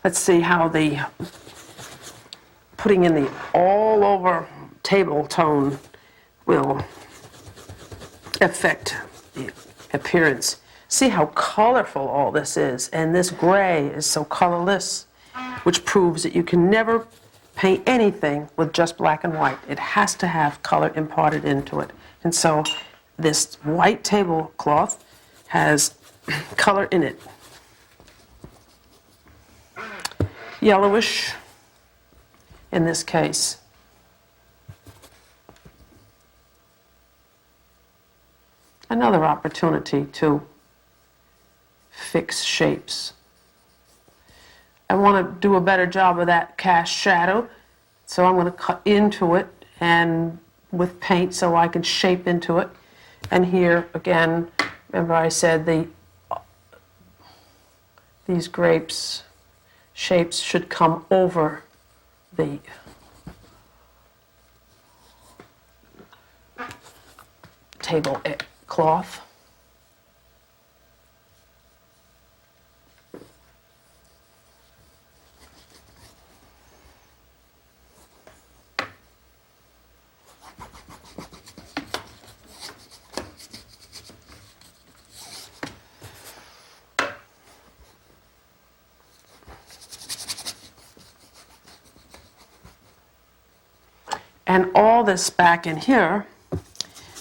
Let's see how the putting in the all over table tone will affect the appearance. See how colorful all this is, and this gray is so colorless, which proves that you can never paint anything with just black and white. It has to have color imparted into it. And so this white tablecloth has color in it. Yellowish in this case. Another opportunity to fix shapes. I want to do a better job of that cast shadow, so I'm going to cut into it and with paint so I can shape into it. And here again, remember I said these grapes shapes should come over the tablecloth. And all this back in here,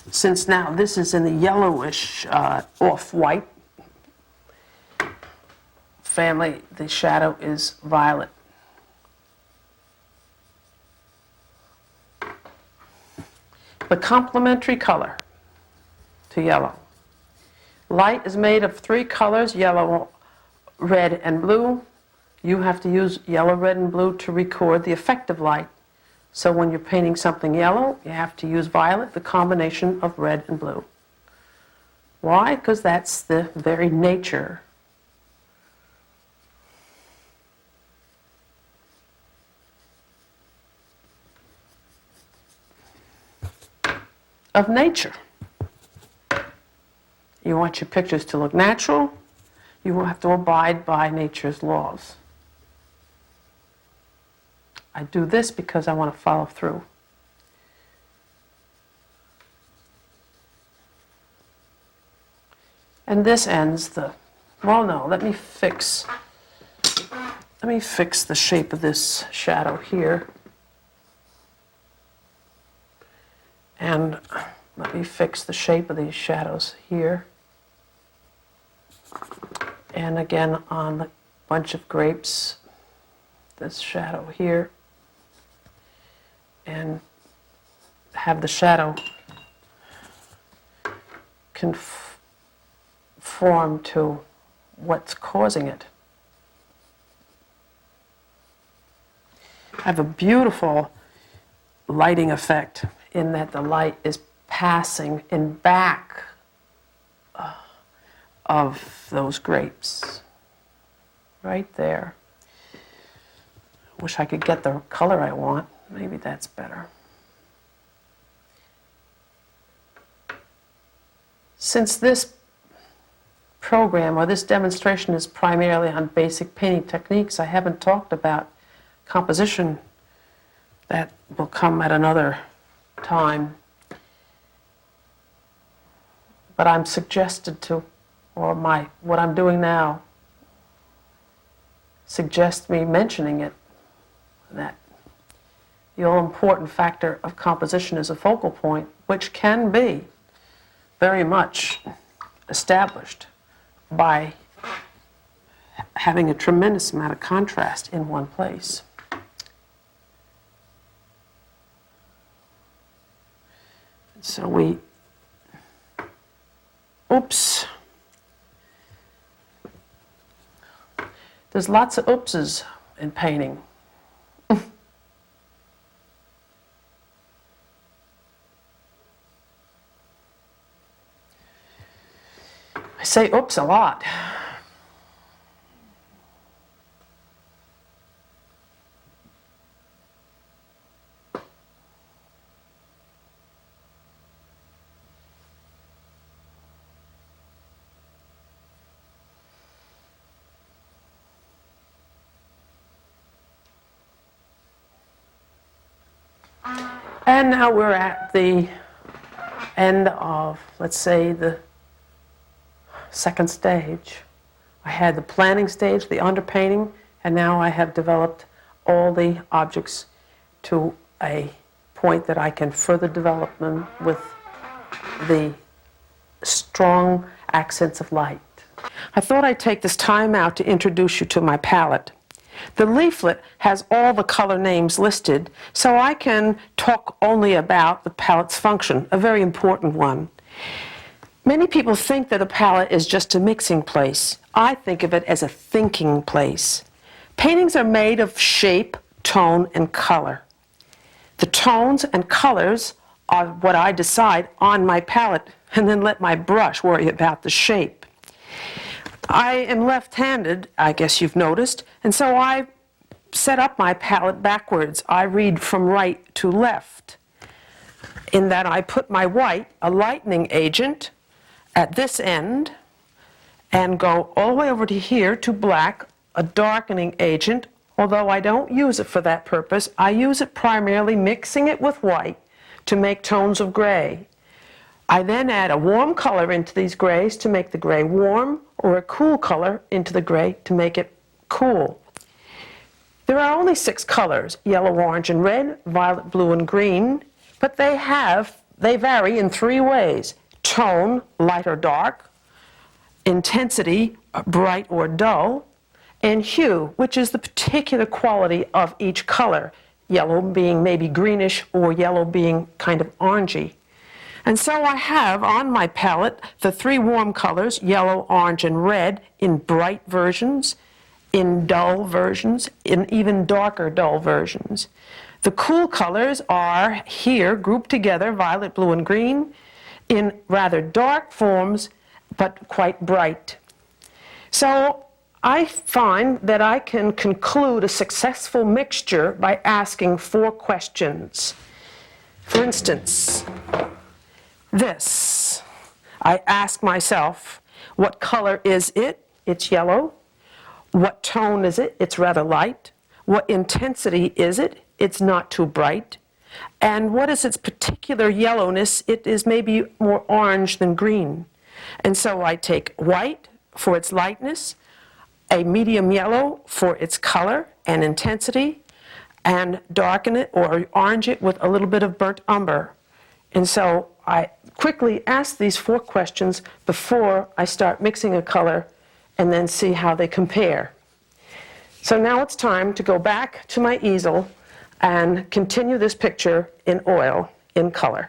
since now this is in the yellowish off-white family, the shadow is violet. The complementary color to yellow. Light is made of three colors, yellow, red, and blue. You have to use yellow, red, and blue to record the effect of light. So when you're painting something yellow, you have to use violet, the combination of red and blue. Why? Because that's the very nature of nature. You want your pictures to look natural, you will have to abide by nature's laws. I do this because I want to follow through. And this ends the, well no, let me fix the shape of this shadow here. And let me fix the shape of these shadows here. And again on the bunch of grapes, this shadow here. And have the shadow conform to what's causing it. I have a beautiful lighting effect in that the light is passing in back of those grapes, right there. Wish I could get the color I want. Maybe that's better. Since this program or this demonstration is primarily on basic painting techniques, I haven't talked about composition. That will come at another time. But I'm suggested to, or what I'm doing now suggests me mentioning it, that the all-important factor of composition is a focal point, which can be very much established by having a tremendous amount of contrast in one place. So oops. There's lots of oopses in painting. I say oops a lot. And now we're at the end of, let's say, the second stage. I had the planning stage, the underpainting, and now I have developed all the objects to a point that I can further develop them with the strong accents of light. I thought I'd take this time out to introduce you to my palette. The leaflet has all the color names listed, so I can talk only about the palette's function, a very important one. Many people think that a palette is just a mixing place. I think of it as a thinking place. Paintings are made of shape, tone, and color. The tones and colors are what I decide on my palette, and then let my brush worry about the shape. I am left-handed, I guess you've noticed, and so I set up my palette backwards. I read from right to left, in that I put my white, a lightening agent, at this end, and go all the way over to here to black, a darkening agent, although I don't use it for that purpose. I use it primarily mixing it with white to make tones of gray. I then add a warm color into these grays to make the gray warm, or a cool color into the gray to make it cool. There are only 6 colors, yellow, orange, and red, violet, blue, and green, but they vary in 3 ways: tone, light or dark; intensity, bright or dull; and hue, which is the particular quality of each color, yellow being maybe greenish or yellow being kind of orangey. And so I have on my palette the 3 warm colors, yellow, orange, and red, in bright versions, in dull versions, in even darker dull versions. The cool colors are here grouped together, violet, blue, and green, in rather dark forms, but quite bright. So I find that I can conclude a successful mixture by asking 4 questions. For instance, this. I ask myself, what color is it? It's yellow. What tone is it? It's rather light. What intensity is it? It's not too bright. And what is its particular yellowness? It is maybe more orange than green. And so I take white for its lightness, a medium yellow for its color and intensity, and darken it or orange it with a little bit of burnt umber. And so I quickly ask these 4 questions before I start mixing a color, and then see how they compare. So now it's time to go back to my easel and continue this picture in oil, in color.